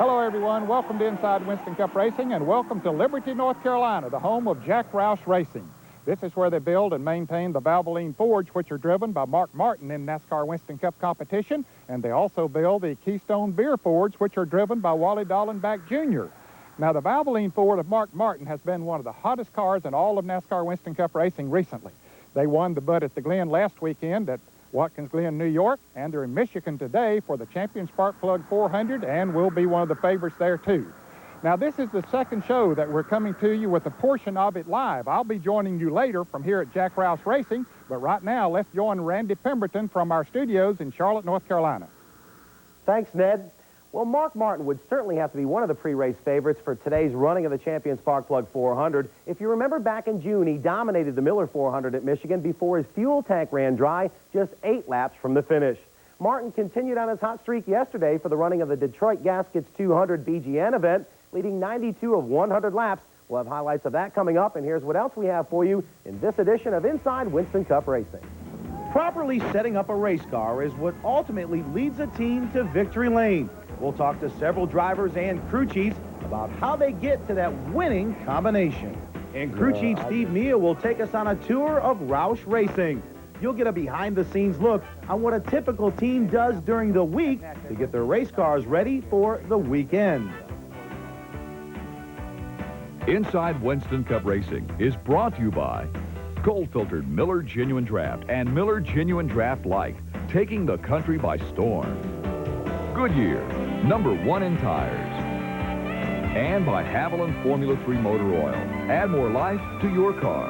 Hello, everyone. Welcome to Inside Winston Cup Racing, and welcome to Liberty, North Carolina, the home of Jack Roush Racing. This is where they build and maintain the Valvoline Fords, which are driven by Mark Martin in NASCAR Winston Cup competition, and they also build the Keystone Beer Fords, which are driven by Wally Dallenbach Jr. Now, the Valvoline Ford of Mark Martin has been one of the hottest cars in all of NASCAR Winston Cup racing recently. They won the Bud at the Glen last weekend at Watkins Glen, New York, and they're in Michigan today for the Champion Spark Plug 400 and will be one of the favorites there, too. Now, this is the second show that we're coming to you with a portion of it live. I'll be joining you later from here at Jack Roush Racing, but right now, let's join Randy Pemberton from our studios in Charlotte, North Carolina. Thanks, Ned. Well, Mark Martin would certainly have to be one of the pre-race favorites for today's running of the Champion Spark Plug 400. If you remember back in June, he dominated the Miller 400 at Michigan before his fuel tank ran dry just 8 laps from the finish. Martin continued on his hot streak yesterday for the running of the Detroit Gaskets 200 BGN event, leading 92 of 100 laps. We'll have highlights of that coming up, and here's what else we have for you in this edition of Inside Winston Cup Racing. Properly setting up a race car is what ultimately leads a team to victory lane. We'll talk to several drivers and crew chiefs about how they get to that winning combination. And crew chief Steve Neal will take us on a tour of Roush Racing. You'll get a behind-the-scenes look on what a typical team does during the week to get their race cars ready for the weekend. Inside Winston Cup Racing is brought to you by cold-filtered Miller Genuine Draft and Miller Genuine Draft Light, taking the country by storm. Goodyear, #1 in tires. And by Haviland Formula 3 Motor Oil. Add more life to your car.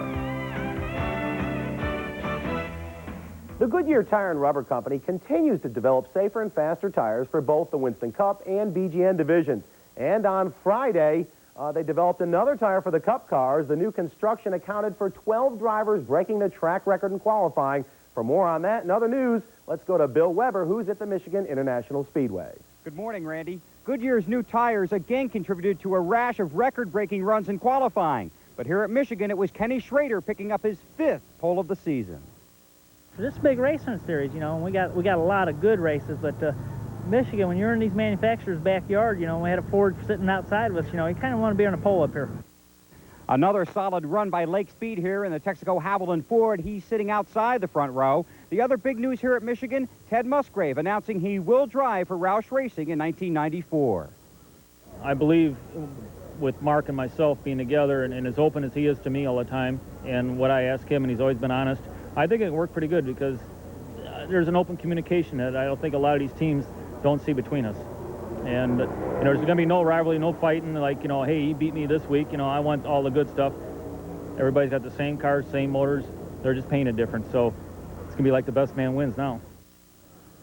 The Goodyear Tire and Rubber Company continues to develop safer and faster tires for both the Winston Cup and BGN divisions. And on Friday, they developed another tire for the Cup cars. The new construction accounted for 12 drivers breaking the track record in qualifying. For more on that and other news, let's go to Bill Weber, who's at the Michigan International Speedway. Good morning, Randy. Goodyear's new tires again contributed to a rash of record-breaking runs in qualifying. But here at Michigan, it was Kenny Schrader picking up his 5th pole of the season. This big racing series, you know, we got a lot of good races, but Michigan, when you're in these manufacturers' backyard, you know, we had a Ford sitting outside of us, you know, you kind of want to be on a pole up here. Another solid run by Lake Speed here in the Texaco Haviland Ford. He's sitting outside the front row. The other big news here at Michigan, Ted Musgrave announcing he will drive for Roush Racing in 1994. I believe with Mark and myself being together and as open as he is to me all the time, and what I ask him, and he's always been honest, I think it worked pretty good because there's an open communication that I don't think a lot of these teams don't see between us. And you know, there's going to be no rivalry, no fighting, like, you know, hey, he beat me this week, you know, I want all the good stuff. Everybody's got the same cars, same motors. They're just painted different. So it's going to be like the best man wins now.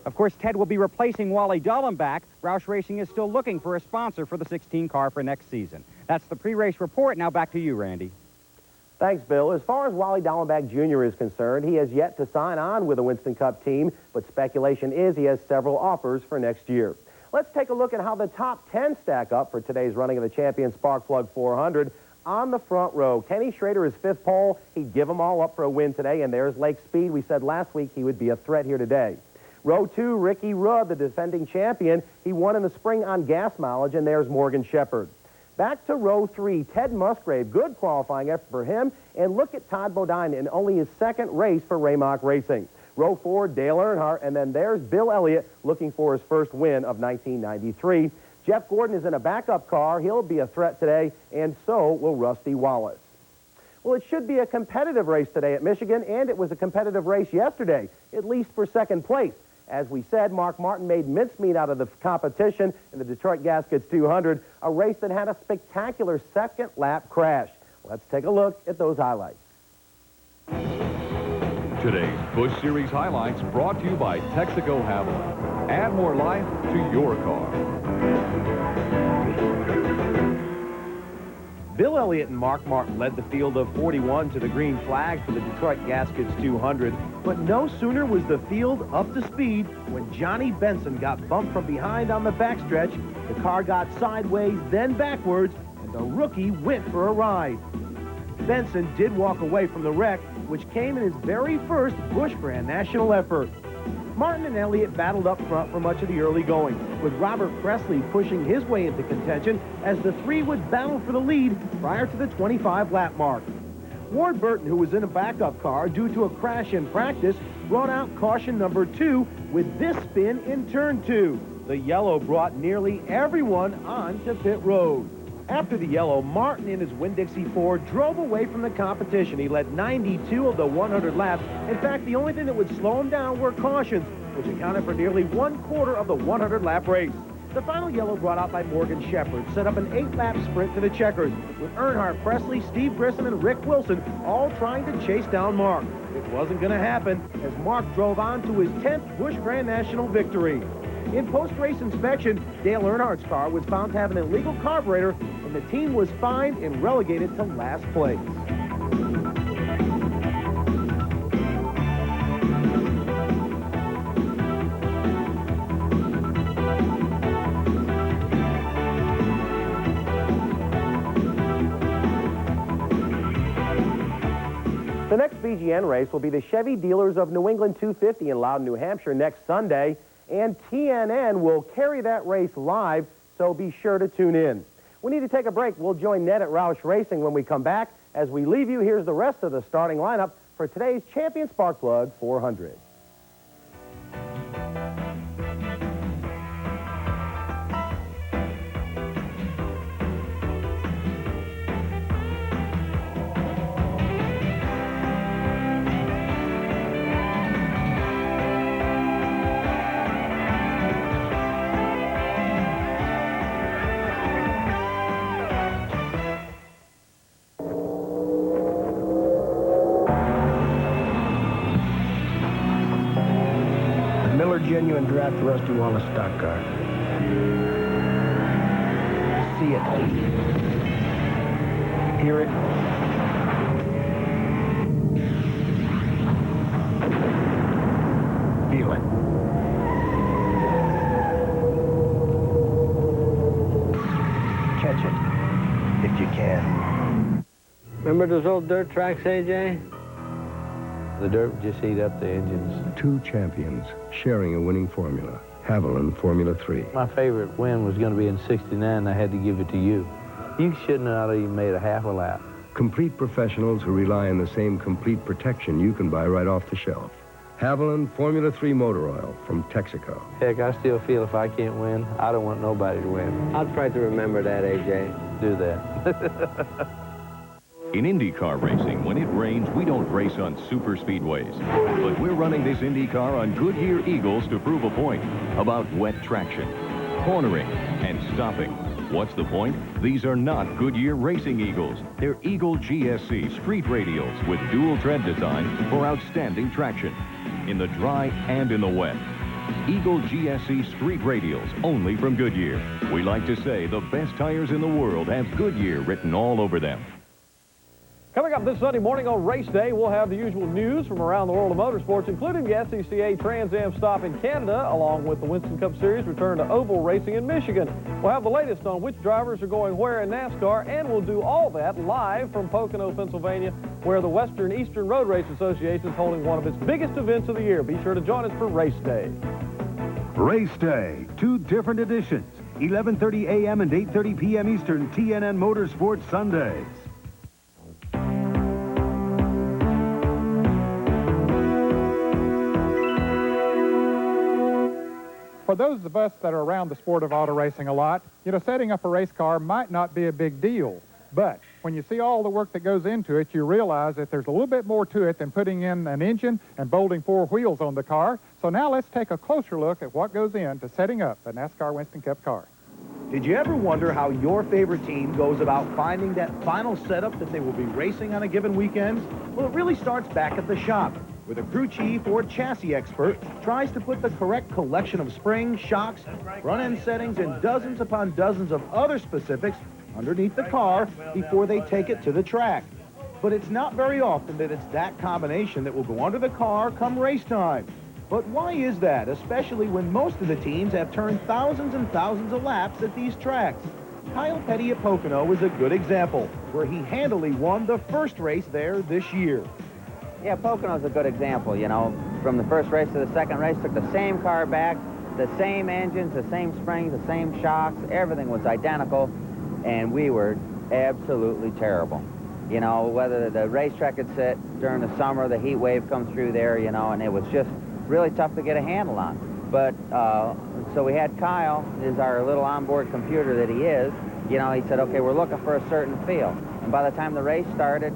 Of course, Ted will be replacing Wally Dallenbach. Roush Racing is still looking for a sponsor for the 16 car for next season. That's the pre-race report. Now back to you, Randy. Thanks, Bill. As far as Wally Dallenbach Jr. is concerned, he has yet to sign on with the Winston Cup team, but speculation is he has several offers for next year. Let's take a look at how the top 10 stack up for today's running of the Champion Spark Plug 400. On the front row, Kenny Schrader is 5th pole. He'd give them all up for a win today, and there's Lake Speed. We said last week he would be a threat here today. Row 2, Ricky Rudd, the defending champion. He won in the spring on gas mileage, and there's Morgan Shepherd. Back to row 3, Ted Musgrave. Good qualifying effort for him. And look at Todd Bodine in only his 2nd race for Raymock Racing. Row 4, Dale Earnhardt, and then there's Bill Elliott looking for his first win of 1993. Jeff Gordon is in a backup car. He'll be a threat today, and so will Rusty Wallace. Well, it should be a competitive race today at Michigan, and it was a competitive race yesterday, at least for 2nd place. As we said, Mark Martin made mincemeat out of the competition in the Detroit Gaskets 200, a race that had a spectacular 2nd lap crash. Let's take a look at those highlights. Today's Busch Series highlights brought to you by Texaco Haviland. Add more life to your car. Bill Elliott and Mark Martin led the field of 41 to the green flag for the Detroit Gaskets 200, but no sooner was the field up to speed when Johnny Benson got bumped from behind on the backstretch. The car got sideways, then backwards, and the rookie went for a ride. Benson did walk away from the wreck, which came in his very first Busch Grand national effort. Martin and Elliott battled up front for much of the early going, with Robert Presley pushing his way into contention as the three would battle for the lead prior to the 25-lap mark. Ward Burton, who was in a backup car due to a crash in practice, brought out caution number 2 with this spin in turn 2. The yellow brought nearly everyone onto pit road. After the yellow, Martin in his Winn-Dixie Ford drove away from the competition. He led 92 of the 100 laps. In fact, the only thing that would slow him down were cautions, which accounted for nearly 1/4 of the 100-lap race. The final yellow brought out by Morgan Shepherd set up an 8-lap sprint to the checkers, with Earnhardt, Presley, Steve Grissom, and Rick Wilson all trying to chase down Mark. It wasn't going to happen as Mark drove on to his 10th Busch Grand National victory. In post-race inspection, Dale Earnhardt's car was found to have an illegal carburetor, and the team was fined and relegated to last place. The next BGN race will be the Chevy Dealers of New England 250 in Loudon, New Hampshire next Sunday, and TNN will carry that race live, so be sure to tune in. We need to take a break. We'll join Ned at Roush Racing when we come back. As we leave you, here's the rest of the starting lineup for today's Champion Sparkplug 400. Genuine draft Rusty Wallace stock car. See it. Hear it. Feel it. Catch it, if you can. Remember those old dirt tracks, AJ? The dirt would just eat up the engines. Two champions sharing a winning formula. Haviland Formula 3. My favorite win was going to be in '69. I had to give it to you. You shouldn't have even made a half a lap. Complete professionals who rely on the same complete protection you can buy right off the shelf. Haviland Formula 3 motor oil from Texaco. Heck, I still feel if I can't win, I don't want nobody to win. I'll try to remember that, AJ. Do that. In IndyCar racing, when it rains, we don't race on super speedways. But we're running this IndyCar on Goodyear Eagles to prove a point about wet traction, cornering, and stopping. What's the point? These are not Goodyear Racing Eagles. They're Eagle GSC street radials with dual tread design for outstanding traction in the dry and in the wet. Eagle GSC street radials, only from Goodyear. We like to say the best tires in the world have Goodyear written all over them. Coming up this Sunday morning on race day, we'll have the usual news from around the world of motorsports, including the SCCA Trans Am stop in Canada, along with the Winston Cup Series return to oval racing in Michigan. We'll have the latest on which drivers are going where in NASCAR, and we'll do all that live from Pocono, Pennsylvania, where the Western Eastern Road Race Association is holding one of its biggest events of the year. Be sure to join us for race day. Race day, two different editions, 11:30 a.m. and 8:30 p.m. Eastern, TNN Motorsports Sundays. For those of us that are around the sport of auto racing a lot, you know, setting up a race car might not be a big deal. But when you see all the work that goes into it, you realize that there's a little bit more to it than putting in an engine and bolting 4 wheels on the car. So now let's take a closer look at what goes into setting up a NASCAR Winston Cup car. Did you ever wonder how your favorite team goes about finding that final setup that they will be racing on a given weekend? Well, it really starts back at the shop, where the crew chief or chassis expert tries to put the correct collection of springs, shocks, front-end settings, and dozens upon dozens of other specifics underneath the car before they take it to the track. But it's not very often that it's that combination that will go under the car come race time. But why is that, especially when most of the teams have turned thousands and thousands of laps at these tracks? Kyle Petty at Pocono is a good example, where he handily won the first race there this year. Yeah, Pocono's a good example, you know. from the first race to the second race, took the same car back, the same engines, the same springs, the same shocks, everything was identical, and we were absolutely terrible. You know, whether the racetrack had set during the summer, the heat wave comes through there, you know, and it was just really tough to get a handle on. But, so we had Kyle, is our little onboard computer that he is, you know, he said, okay, we're looking for a certain feel. And by the time the race started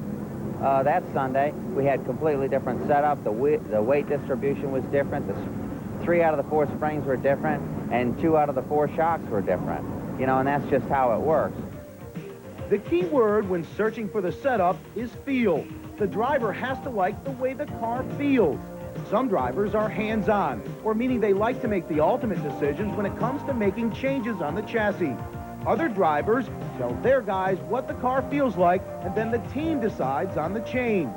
that Sunday, we had completely different setup. The weight distribution was different. The 3 out of the 4 springs were different, and 2 out of the 4 shocks were different. You know, and that's just how it works. The key word when searching for the setup is feel. The driver has to like the way the car feels. Some drivers are hands-on, or meaning they like to make the ultimate decisions when it comes to making changes on the chassis. Other drivers tell their guys what the car feels like, and then the team decides on the change.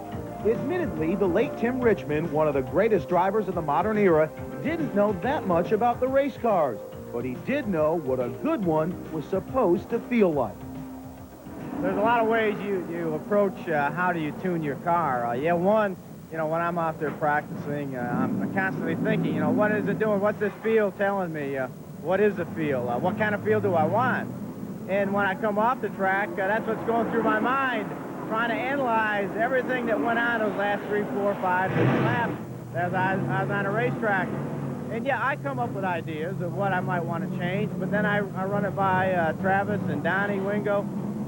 Admittedly, the late Tim Richmond, one of the greatest drivers of the modern era, didn't know that much about the race cars, but he did know what a good one was supposed to feel like. There's a lot of ways you approach how do you tune your car. Yeah, one, you know, when I'm out there practicing, I'm constantly thinking, you know, what is it doing? What's this feel telling me? What is the feel? What kind of feel do I want? And when I come off the track, that's what's going through my mind, trying to analyze everything that went on those last 3, 4, 5, 6 laps as I was on a racetrack. And yeah, I come up with ideas of what I might want to change, but then I run it by Travis and Donnie Wingo,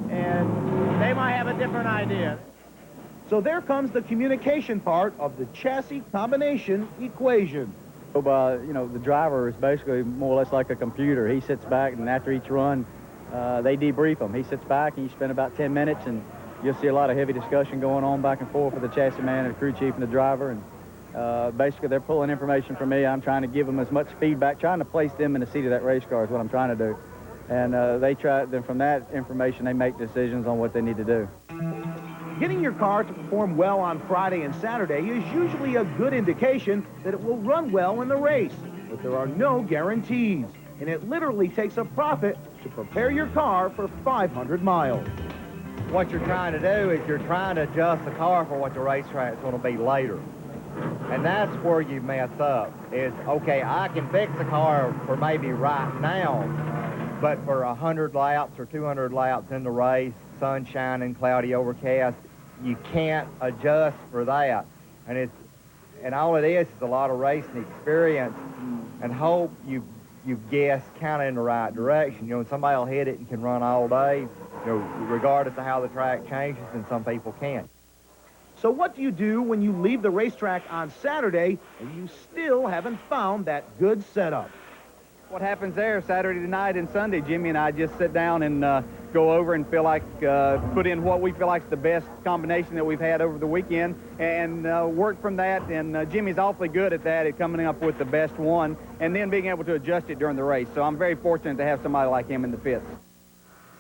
and they might have a different idea. So there comes the communication part of the chassis combination equation. You know, the driver is basically more or less like a computer. He sits back, and after each run, they debrief him. He sits back, and you spend about 10 minutes, and you'll see a lot of heavy discussion going on back and forth with the chassis man and the crew chief and the driver. And basically, they're pulling information from me. I'm trying to give them as much feedback, trying to place them in the seat of that race car is what I'm trying to do. And then from that information, they make decisions on what they need to do. Getting your car to perform well on Friday and Saturday is usually a good indication that it will run well in the race, but there are no guarantees, and it literally takes a profit to prepare your car for 500 miles. What you're trying to do is you're trying to adjust the car for what the racetrack is going to be later. And that's where you mess up, is, okay, I can fix the car for maybe right now, but for 100 laps or 200 laps in the race, sun shining, cloudy, overcast, you can't adjust for that. And all it is a lot of racing experience and hope you've guessed kind of in the right direction. You know, somebody will hit it and can run all day, you know, regardless of how the track changes, and some people can't. So what do you do when you leave the racetrack on Saturday and you still haven't found that good setup? What happens there Saturday night and Sunday, Jimmy and I just sit down and go over and feel like put in what we feel like is the best combination that we've had over the weekend and work from that. And Jimmy's awfully good at that, at coming up with the best one and then being able to adjust it during the race. So I'm very fortunate to have somebody like him in the pits.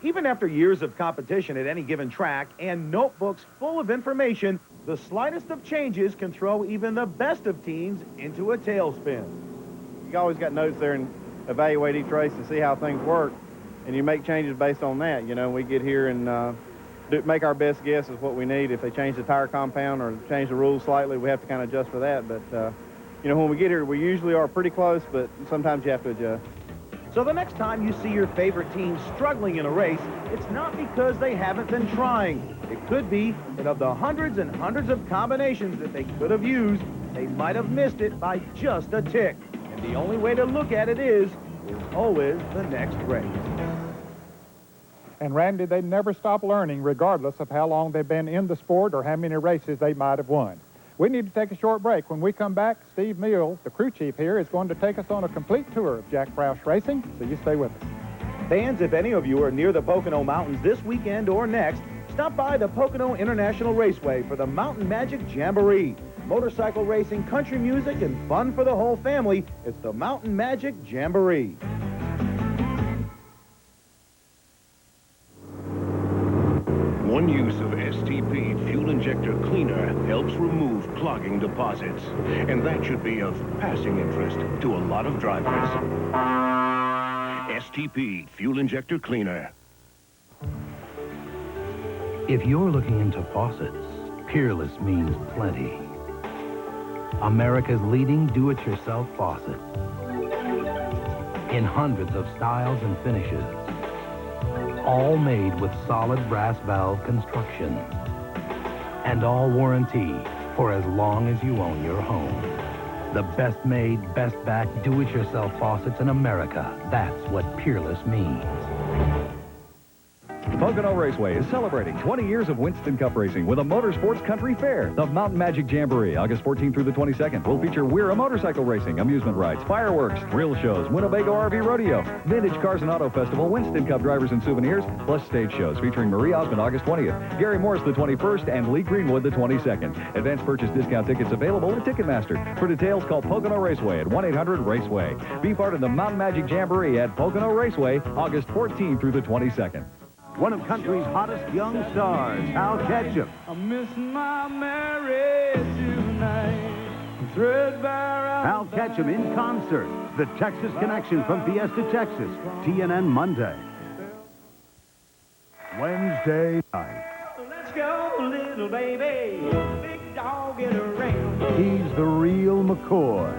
Even after years of competition at any given track and notebooks full of information, the slightest of changes can throw even the best of teams into a tailspin. You always got notes there and evaluate each race and see how things work, and you make changes based on that. You know, we get here and make our best guess is what we need. If they change the tire compound or change the rules slightly, we have to kind of adjust for that. But, you know, when we get here, we usually are pretty close, but sometimes you have to adjust. So the next time you see your favorite team struggling in a race, it's not because they haven't been trying. It could be that of the hundreds and hundreds of combinations that they could have used, they might have missed it by just a tick. And the only way to look at it is always the next race. And Randy, they never stop learning regardless of how long they've been in the sport or how many races they might have won. We need to take a short break. When we come back, Steve Mills, the crew chief here, is going to take us on a complete tour of Jack Roush Racing, so you stay with us. Fans, if any of you are near the Pocono Mountains this weekend or next, stop by the Pocono International Raceway for the Mountain Magic Jamboree. Motorcycle racing, country music, and fun for the whole family. It's the Mountain Magic Jamboree. One use of STP fuel injector cleaner helps remove clogging deposits, and that should be of passing interest to a lot of drivers. STP fuel injector cleaner. If you're looking into faucets, Peerless means plenty. America's leading do-it-yourself faucet. In hundreds of styles and finishes. All made with solid brass valve construction. And all warranty for as long as you own your home. The best made, best backed do-it-yourself faucets in America. That's what Peerless means. Pocono Raceway is celebrating 20 years of Winston Cup racing with a Motorsports Country Fair. The Mountain Magic Jamboree, August 14th through the 22nd, will feature Weir motorcycle racing, amusement rides, fireworks, thrill shows, Winnebago RV Rodeo, Vintage Cars and Auto Festival, Winston Cup drivers and souvenirs, plus stage shows featuring Marie Osmond August 20th, Gary Morris the 21st, and Lee Greenwood the 22nd. Advance purchase discount tickets available at Ticketmaster. For details, call Pocono Raceway at 1-800-RACEWAY. Be part of the Mountain Magic Jamboree at Pocono Raceway, August 14th through the 22nd. One of country's hottest young stars, Al Ketchum. I miss my Mary tonight. Threadbare. Al Ketchum in concert. The Texas Connection from Fiesta, Texas. TNN Monday. Wednesday night. Let's go, little baby. Big dog get around. He's the real McCoy.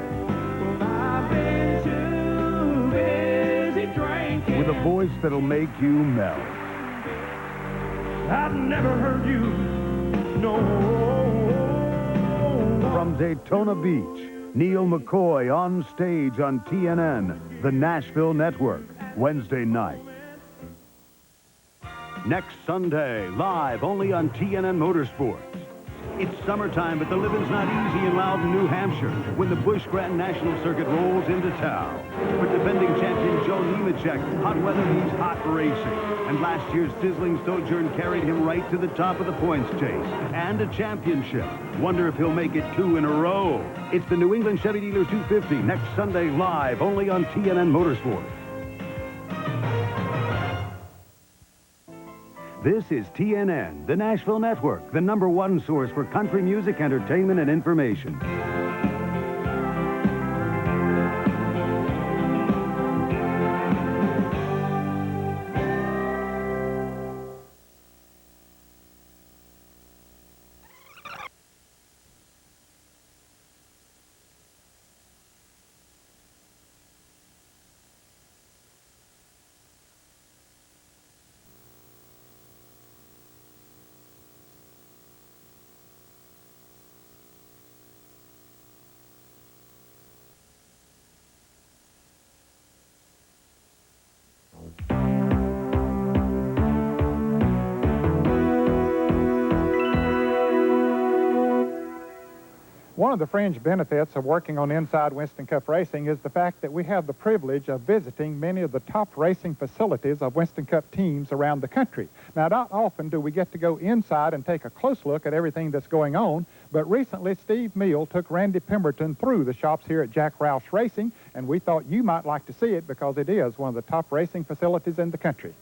Well, I've been too busy drinking. With a voice that'll make you melt. I've never heard you, no. From Daytona Beach, Neil McCoy on stage on TNN, the Nashville Network, Wednesday night. Next Sunday, live only on TNN Motorsports. It's summertime, but the living's not easy in Loudon, New Hampshire, when the Busch Grand National Circuit rolls into town. For defending champion Joe Nemechek, hot weather means hot racing. And last year's sizzling sojourn carried him right to the top of the points chase. And a championship. Wonder if he'll make it 2 in a row. It's the New England Chevy Dealer 250, next Sunday, live only on TNN Motorsports. This is TNN, the Nashville Network, the #1 source for country music, entertainment, and information. One of the fringe benefits of working on Inside Winston Cup racing is the fact that we have the privilege of visiting many of the top racing facilities of Winston Cup teams around the country. Now, not often do we get to go inside and take a close look at everything that's going on, but recently Steve Meal took Randy Pemberton through the shops here at Jack Roush Racing, and we thought you might like to see it because it is one of the top racing facilities in the country.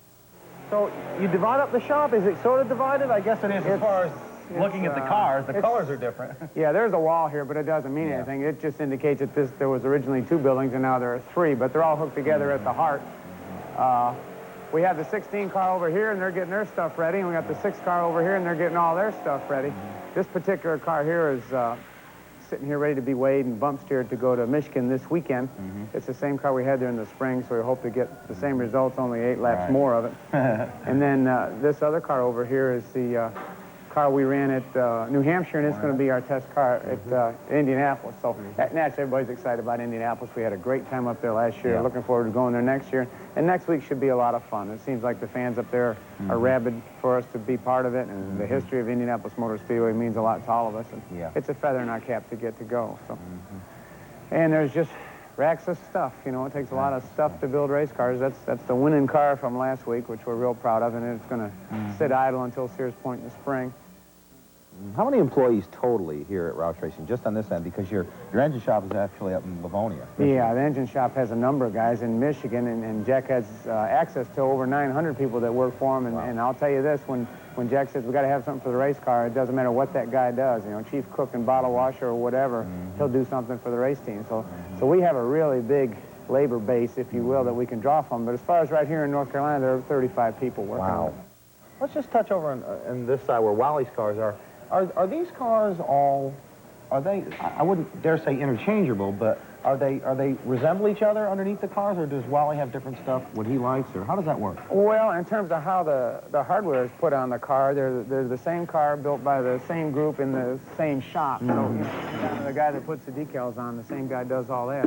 So you divide up the shop? Is it sort of divided? I guess it is as far as looking at the cars. The colors are different. Yeah, there's a wall here, but it doesn't mean anything. It just indicates that there was originally 2 buildings and now there are 3, but they're all hooked together at the heart. We have the 16 car over here and they're getting their stuff ready, and we got the 6 car over here and they're getting all their stuff ready. This particular car here is sitting here ready to be weighed and bump steered to go to Michigan this weekend. It's the same car we had there in the spring, so we hope to get the same results, only 8 laps more of it. And then this other car over here is the car we ran at New Hampshire, and it's going to be our test car at Indianapolis. So naturally, everybody's excited about Indianapolis. We had a great time up there last year. Looking forward to going there next year. And next week should be a lot of fun. It seems like the fans up there are rabid for us to be part of it, and the history of Indianapolis Motor Speedway means a lot to all of us. And it's a feather in our cap to get to go. So, and there's just racks of stuff. You know, it takes a lot of stuff to build race cars. That's the winning car from last week, which we're real proud of, and it's going to sit idle until Sears Point in the spring. How many employees totally here at Roush Racing, just on this end? Because your engine shop is actually up in Livonia. Michigan. Yeah, the engine shop has a number of guys in Michigan, and Jack has access to over 900 people that work for him. And I'll tell you this, when Jack says we got to have something for the race car, it doesn't matter what that guy does. You know, chief cook and bottle washer or whatever, he'll do something for the race team. So we have a really big labor base, if you will, that we can draw from. But as far as right here in North Carolina, there are 35 people working on it. Let's just touch over on this side where Wally's cars are. Are these cars all are they, I wouldn't dare say interchangeable, but are they resemble each other underneath the cars, or does Wally have different stuff, what he likes, or how does that work? Well, in terms of how the hardware is put on the car, they're the same car built by the same group in the same shop. So, you know, the guy that puts the decals on, the same guy does all that.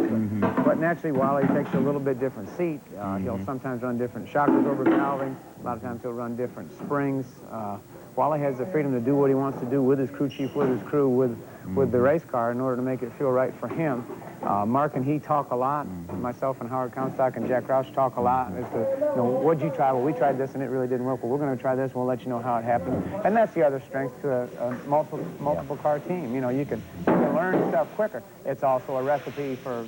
But naturally, Wally takes a little bit different seat. He'll sometimes run different shock absorber valving. A lot of times he'll run different springs. Wally has the freedom to do what he wants to do with his crew chief, with his crew, with the race car in order to make it feel right for him. Mark and he talk a lot. Myself and Howard Comstock and Jack Roush talk a lot as to, you know, what'd you try? Well, we tried this and it really didn't work. Well, we're going to try this. We'll let you know how it happened. And that's the other strength to a multiple car team. You know, you can learn stuff quicker. It's also a recipe for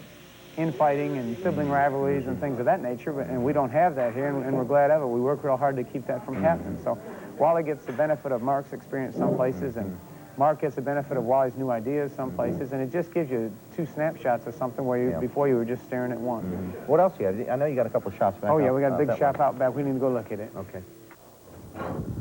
infighting and sibling rivalries and things of that nature, and we don't have that here, and we're glad of it. We work real hard to keep that from happening. So Wally gets the benefit of Mark's experience some places, and Mark gets the benefit of Wally's new ideas some places, and it just gives you two snapshots of something where you, before you were just staring at one. What else do you have? I know you got a couple of shops back. Oh, yeah, we got a big shop out back. We need to go look at it. Okay.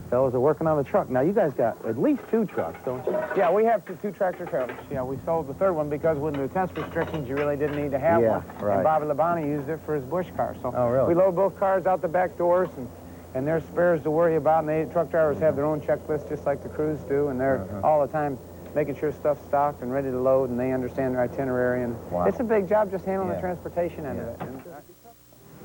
Fellas are working on the truck. Now, you guys got at least 2 trucks, don't you? Yeah, we have two tractor trailers. Yeah, we sold the third one because with the test restrictions, you really didn't need to have one. Right. And Bobby Labonte used it for his bush car. So really? we load both cars out the back doors, and there's spares to worry about, and the truck drivers have their own checklist just like the crews do, and they're all the time making sure stuff's stocked and ready to load, and they understand their itinerary. And it's a big job just handling the transportation end of it.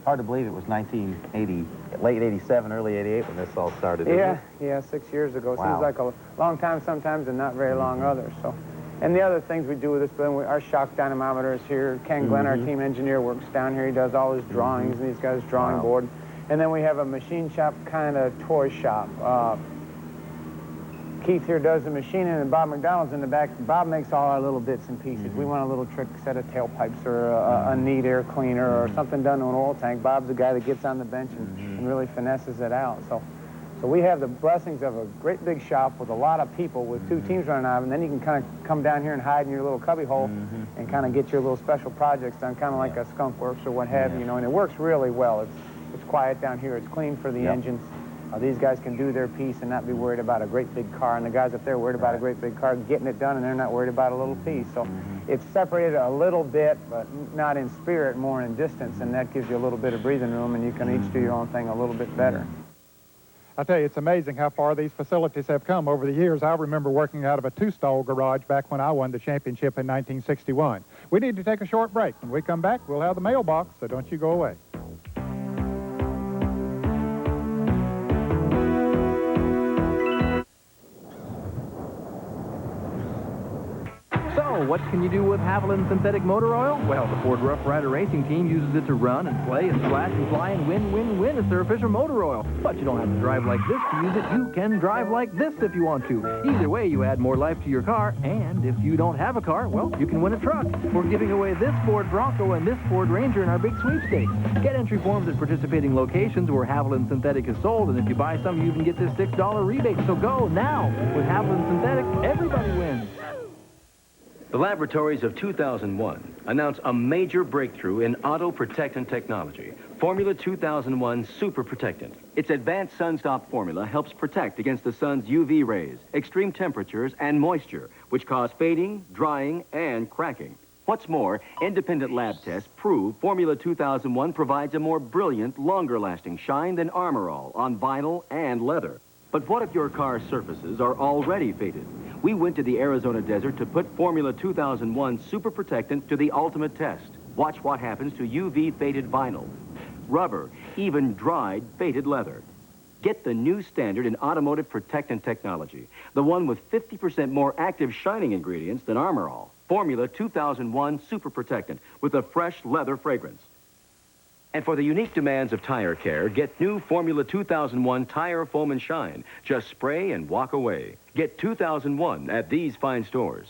Hard to believe it was 1980, late 87, early 88 when this all started. Yeah, 6 years ago. Seems like a long time sometimes and not very long others. So, and the other things we do with this building, our shock dynamometer is here. Ken Glenn, our team engineer, works down here. He does all his drawings, and he's got his drawing board. And then we have a machine shop kind of toy shop. Keith here does the machining, and Bob McDonald's in the back. Bob makes all our little bits and pieces. We want a little trick set of tailpipes or a neat air cleaner or something done to an oil tank. Bob's the guy that gets on the bench and really finesses it out. So we have the blessings of a great big shop with a lot of people with 2 teams running out, and then you can kind of come down here and hide in your little cubby hole and kind of get your little special projects done, kind of like a Skunk Works or what have you, and it works really well. It's quiet down here. It's clean for the engines. These guys can do their piece and not be worried about a great big car, and the guys up there are worried about a great big car getting it done, and they're not worried about a little piece. So it's separated a little bit, but not in spirit, more in distance, and that gives you a little bit of breathing room, and you can each do your own thing a little bit better. I tell you, it's amazing how far these facilities have come over the years. I remember working out of a 2-stall garage back when I won the championship in 1961. We need to take a short break. When we come back, we'll have the mailbox, so don't you go away. So, what can you do with Haviland Synthetic Motor Oil? Well, the Ford Rough Rider Racing Team uses it to run and play and splash and fly and win, win, win. It's their official motor oil. But you don't have to drive like this to use it. You can drive like this if you want to. Either way, you add more life to your car. And if you don't have a car, well, you can win a truck. We're giving away this Ford Bronco and this Ford Ranger in our big sweepstakes. Get entry forms at participating locations where Haviland Synthetic is sold. And if you buy some, you can get this $6 rebate. So go now. With Haviland Synthetic, everybody wins. The laboratories of 2001 announce a major breakthrough in auto protectant technology, Formula 2001 Super Protectant. Its advanced SunStop formula helps protect against the sun's UV rays, extreme temperatures, and moisture, which cause fading, drying, and cracking. What's more, independent lab tests prove Formula 2001 provides a more brilliant, longer-lasting shine than Armor All on vinyl and leather. But what if your car's surfaces are already faded? We went to the Arizona desert to put Formula 2001 Super Protectant to the ultimate test. Watch what happens to UV faded vinyl, rubber, even dried faded leather. Get the new standard in automotive protectant technology, the one with 50% more active shining ingredients than Armor All. Formula 2001 Super Protectant with a fresh leather fragrance. And for the unique demands of tire care, get new Formula 2001 Tire Foam and Shine. Just spray and walk away. Get 2001 at these fine stores.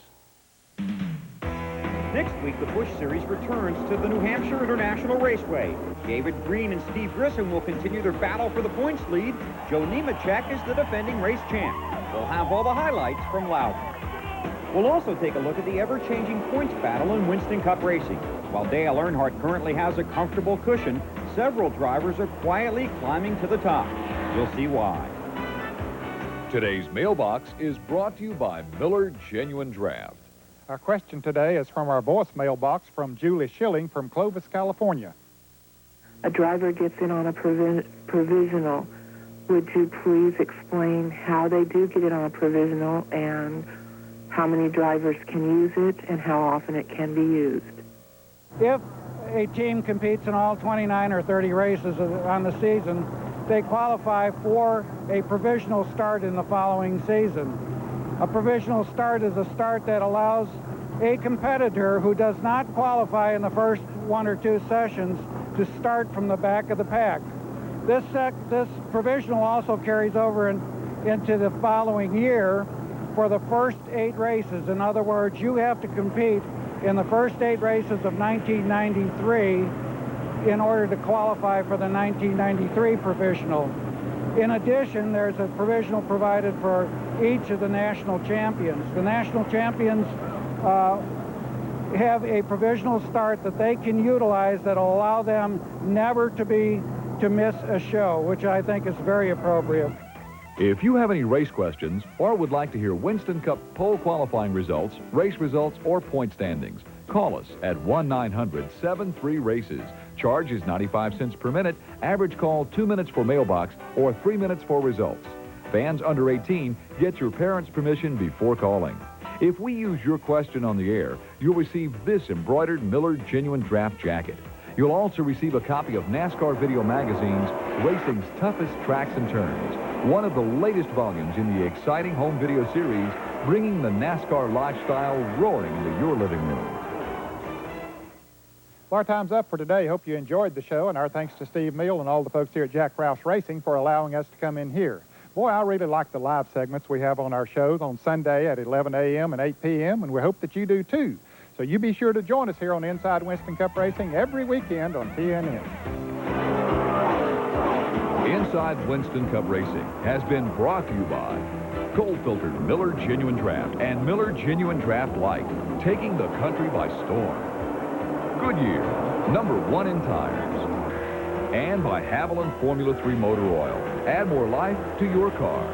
Next week, the Busch Series returns to the New Hampshire International Raceway. David Green and Steve Grissom will continue their battle for the points lead. Joe Nemechek is the defending race champ. We'll have all the highlights from Loudon. We'll also take a look at the ever-changing points battle in Winston Cup racing. While Dale Earnhardt currently has a comfortable cushion, several drivers are quietly climbing to the top. We'll see why. Today's Mailbox is brought to you by Miller Genuine Draft. Our question today is from our voicemail box from Julie Schilling from Clovis, California. A driver gets in on a provisional. Would you please explain how they do get it on a provisional and how many drivers can use it and how often it can be used? If a team competes in all 29 or 30 races on the season, they qualify for a provisional start in the following season. A provisional start is a start that allows a competitor who does not qualify in the first 1 or 2 sessions to start from the back of the pack. This provisional also carries over into the following year for the first 8 races. In other words, you have to compete in the first 8 races of 1993 in order to qualify for the 1993 provisional. In addition, there's a provisional provided for each of the national champions. The national champions have a provisional start that they can utilize that will allow them never to miss a show, which I think is very appropriate. If you have any race questions or would like to hear Winston Cup pole qualifying results, race results, or point standings, call us at 1-900-73-RACES. Charge is 95 cents per minute. Average call 2 minutes for mailbox or 3 minutes for results. Fans under 18, get your parents' permission before calling. If we use your question on the air, you'll receive this embroidered Miller Genuine Draft jacket. You'll also receive a copy of NASCAR Video Magazine's Racing's Toughest Tracks and Turns, one of the latest volumes in the exciting home video series, bringing the NASCAR lifestyle roaring into your living room. Well, our time's up for today. Hope you enjoyed the show, and our thanks to Steve Meal and all the folks here at Jack Roush Racing for allowing us to come in here. Boy, I really like the live segments we have on our shows on Sunday at 11 a.m. and 8 p.m., and we hope that you do too. So you be sure to join us here on Inside Winston Cup Racing every weekend on TNN. Inside Winston Cup Racing has been brought to you by cold-filtered Miller Genuine Draft and Miller Genuine Draft Light, taking the country by storm. Goodyear, #1 in tires. And by Haviland Formula 3 Motor Oil. Add more life to your car.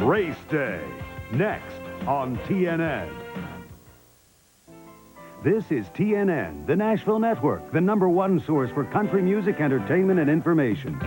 Race Day, next on TNN. This is TNN, the Nashville Network, the #1 source for country music, entertainment, and information.